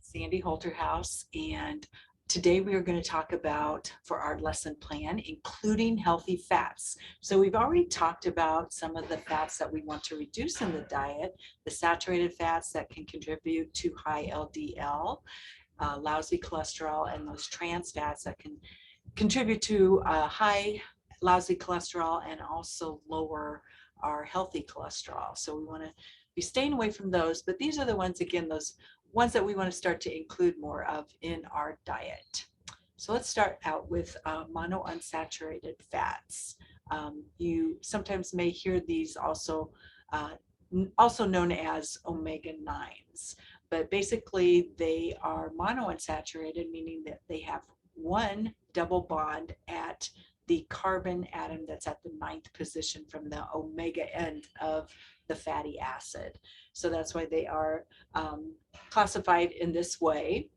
Sandy Holterhaus, and today we are going to talk about, for our lesson plan, including healthy fats. So we've already talked about some of the fats that we want to reduce in the diet, the saturated fats that can contribute to high LDL, lousy cholesterol, and those trans fats that can contribute to high lousy cholesterol and also lower our healthy cholesterol. So we want to be staying away from those, but these are the ones, again, those ones that we want to start to include more of in our diet. So let's start out with monounsaturated fats. You sometimes may hear these also known as omega-9s, but basically they are monounsaturated, meaning that they have one double bond at the carbon atom that's at the 9th position from the omega end of the fatty acid. So that's why they are classified in this way.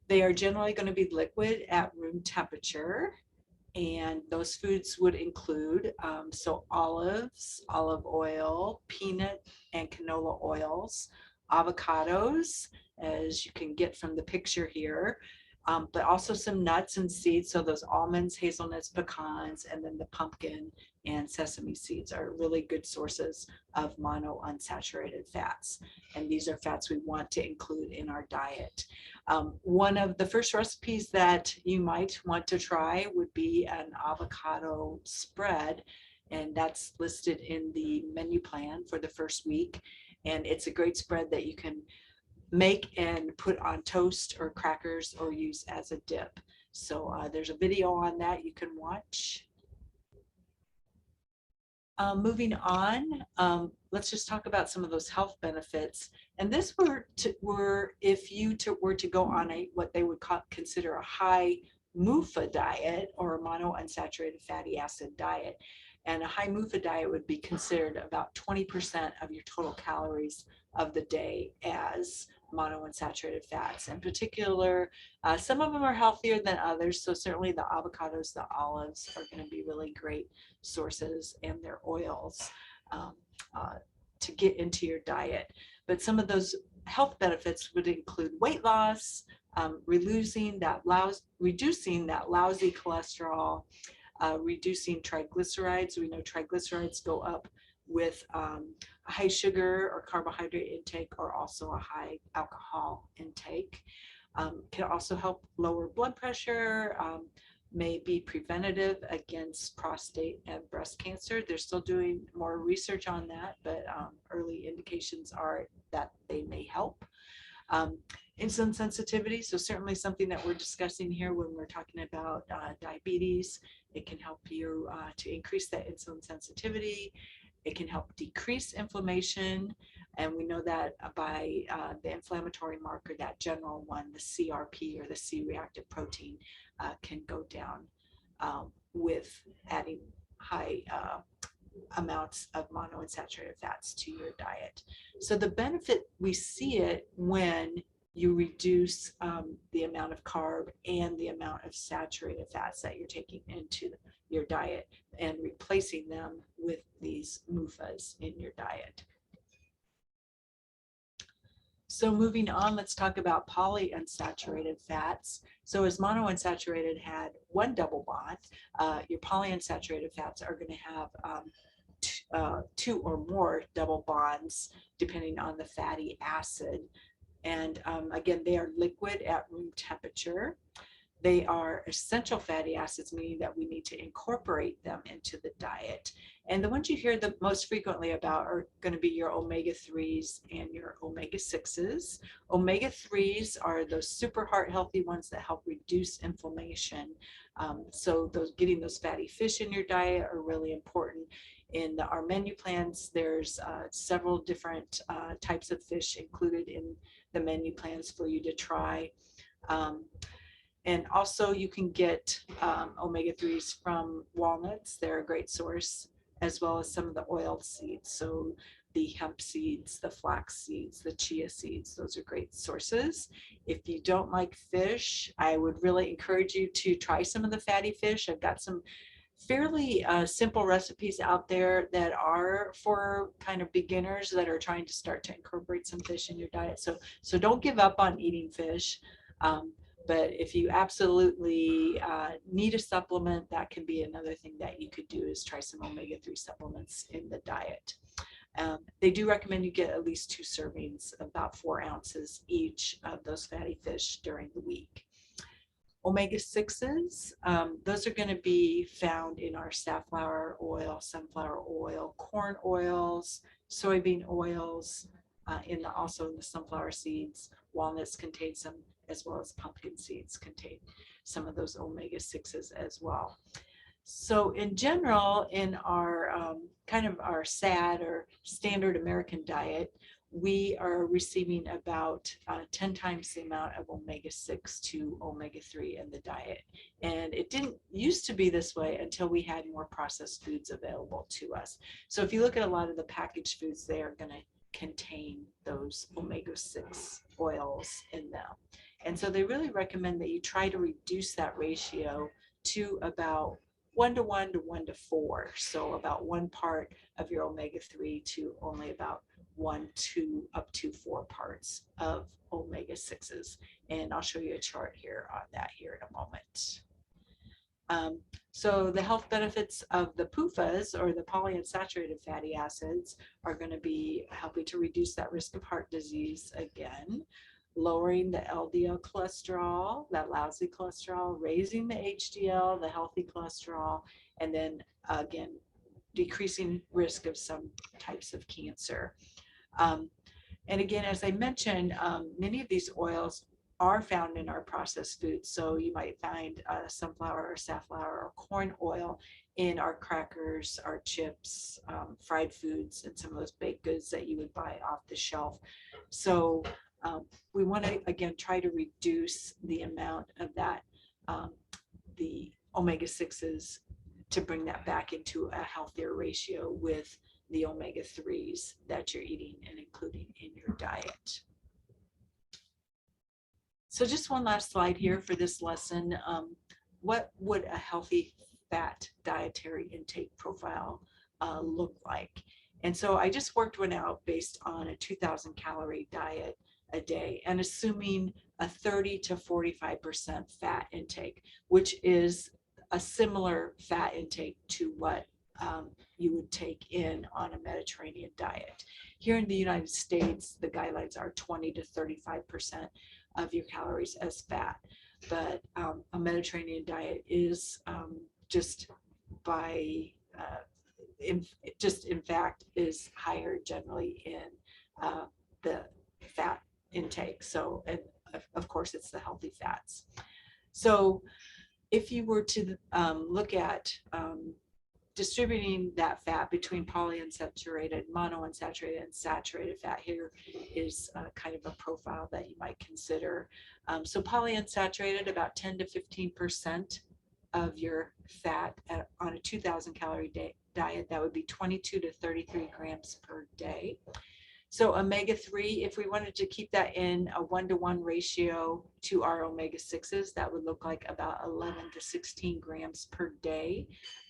They are generally going to be liquid at room temperature, and those foods would include olives, olive oil, peanut and canola oils, avocados, as you can get from the picture here, but also some nuts and seeds. So those almonds, hazelnuts, pecans, and then the pumpkin and sesame seeds are really good sources of monounsaturated fats. And these are fats we want to include in our diet. One of the first recipes that you might want to try would be an avocado spread, and that's listed in the menu plan for the first week. And it's a great spread that you can make and put on toast or crackers or use as a dip. So there's a video on that you can watch. Moving on, let's just talk about some of those health benefits. And this were if you were to go on what they would consider a high MUFA diet, or a monounsaturated fatty acid diet. And a high MUFA diet would be considered about 20% of your total calories of the day as monounsaturated fats. In particular, some of them are healthier than others, so certainly the avocados, the olives are going to be really great sources, and their oils to get into your diet. But some of those health benefits would include weight loss, reducing that lousy cholesterol, reducing triglycerides. We know triglycerides go up with a high sugar or carbohydrate intake, or also a high alcohol intake. Can also help lower blood pressure, may be preventative against prostate and breast cancer. They're still doing more research on that, but early indications are that they may help. Insulin sensitivity, so certainly something that we're discussing here when we're talking about diabetes. It can help you to increase that insulin sensitivity. It can help decrease inflammation, and we know that by the inflammatory marker, that general one, the CRP, or the C-reactive protein, can go down with adding high amounts of monounsaturated fats to your diet. So the benefit, we see it when you reduce the amount of carb and the amount of saturated fats that you're taking into your diet, and replacing them with these MUFAs in your diet. So moving on, let's talk about polyunsaturated fats. So as monounsaturated had one double bond, your polyunsaturated fats are going to have two or more double bonds depending on the fatty acid. And again, they are liquid at room temperature. They are essential fatty acids, meaning that we need to incorporate them into the diet. And the ones you hear the most frequently about are going to be your omega-3s and your omega-6s. Omega-3s are those super heart healthy ones that help reduce inflammation. So getting those fatty fish in your diet are really important. In our menu plans, there's several different types of fish included in the menu plans for you to try. And also you can get omega-3s from walnuts. They're a great source, as well as some of the oiled seeds. So the hemp seeds, the flax seeds, the chia seeds, those are great sources. If you don't like fish, I would really encourage you to try some of the fatty fish. I've got some fairly simple recipes out there that are for kind of beginners that are trying to start to incorporate some fish in your diet. So don't give up on eating fish. Um, but if you absolutely need a supplement, that can be another thing that you could do, is try some omega-3 supplements in the diet. They do recommend you get at least 2 servings, about 4 ounces each of those fatty fish during the week. Omega-6s, those are going to be found in our safflower oil, sunflower oil, corn oils, soybean oils, also in the sunflower seeds. Walnuts contain some, as well as pumpkin seeds contain some of those omega-6s as well. So in general, in our kind of our SAD or standard American diet, we are receiving about 10 times the amount of omega-6 to omega-3 in the diet. And it didn't used to be this way until we had more processed foods available to us. So if you look at a lot of the packaged foods, they are going to contain those omega-6 oils in them. And so they really recommend that you try to reduce that ratio to about 1 to 1 to 1 to 4. So about 1 part of your omega-3 to only about 1 to up to 4 parts of omega-6s. And I'll show you a chart here on that here in a moment. So the health benefits of the PUFAs, or the polyunsaturated fatty acids, are going to be helping to reduce that risk of heart disease again, lowering the LDL cholesterol, that lousy cholesterol, raising the HDL, the healthy cholesterol, and then again, decreasing risk of some types of cancer. And again, as I mentioned, many of these oils are found in our processed foods. So you might find sunflower or safflower or corn oil in our crackers, our chips, fried foods, and some of those baked goods that you would buy off the shelf. So we want to, again, try to reduce the amount of that, the omega-6s, to bring that back into a healthier ratio with the omega-3s that you're eating and including in your diet. So just one last slide here for this lesson. What would a healthy fat dietary intake profile look like? And so I just worked one out based on a 2,000 calorie diet a day, and assuming a 30 to 45% fat intake, which is a similar fat intake to what you would take in on a Mediterranean diet. Here in the United States, the guidelines are 20 to 35% of your calories as fat, but a Mediterranean diet is just by in fact is higher generally in the fat intake. So, and of course, it's the healthy fats. So if you were to look at distributing that fat between polyunsaturated, monounsaturated, and saturated fat, here is kind of a profile that you might consider. So polyunsaturated, about 10 to 15% of your fat on a 2,000 calorie diet, that would be 22 to 33 grams per day. So omega-3, if we wanted to keep that in a 1-to-1 ratio to our omega-6s, that would look like about 11 to 16 grams per day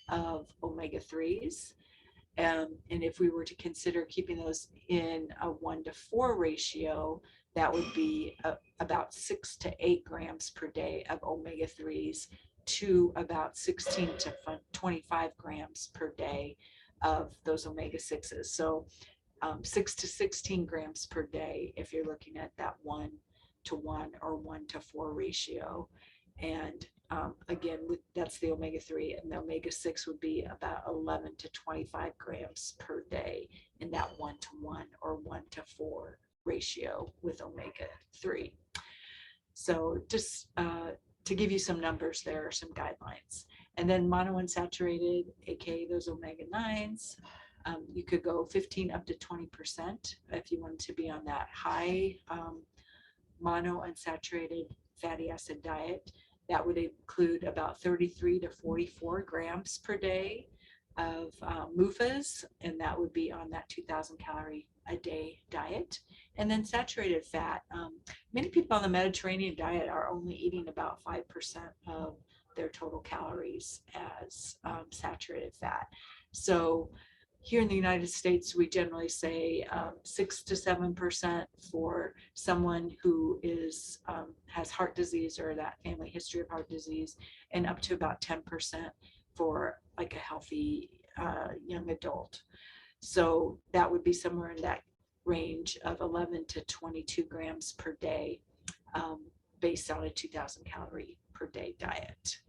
of omega-3s. And if we were to consider keeping those in a 1-to-4 ratio, that would be about 6 to 8 grams per day of omega-3s to about 16 to 25 grams per day of those omega-6s. So 6 to 16 grams per day if you're looking at that 1-to-1 or 1-to-4 ratio. And again, that's the omega-3, and the omega-6 would be about 11 to 25 grams per day in that 1-to-1 or 1-to-4 ratio with omega-3. So just to give you some numbers, there are some guidelines. And then monounsaturated, aka those omega-9s, you could go 15 up to 20% if you wanted to be on that high monounsaturated fatty acid diet. That would include about 33 to 44 grams per day of MUFAs, and that would be on that 2,000 calorie a day diet. And then saturated fat. Many people on the Mediterranean diet are only eating about 5% of their total calories as saturated fat. So here in the United States, we generally say 6 to 7% for someone who is has heart disease or that family history of heart disease, and up to about 10% for like a healthy young adult. So that would be somewhere in that range of 11 to 22 grams per day, based on a 2,000 calorie per day diet.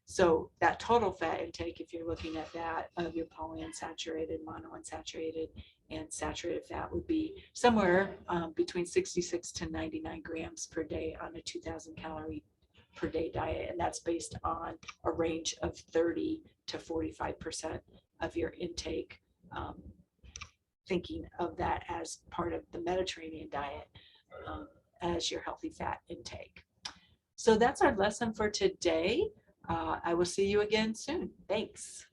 So that total fat intake, if you're looking at that of your polyunsaturated, monounsaturated, and saturated fat, would be somewhere between 66 to 99 grams per day on a 2,000 calorie per day diet. And that's based on a range of 30 to 45% of your intake, thinking of that as part of the Mediterranean diet as your healthy fat intake. So that's our lesson for today. I will see you again soon. Thanks.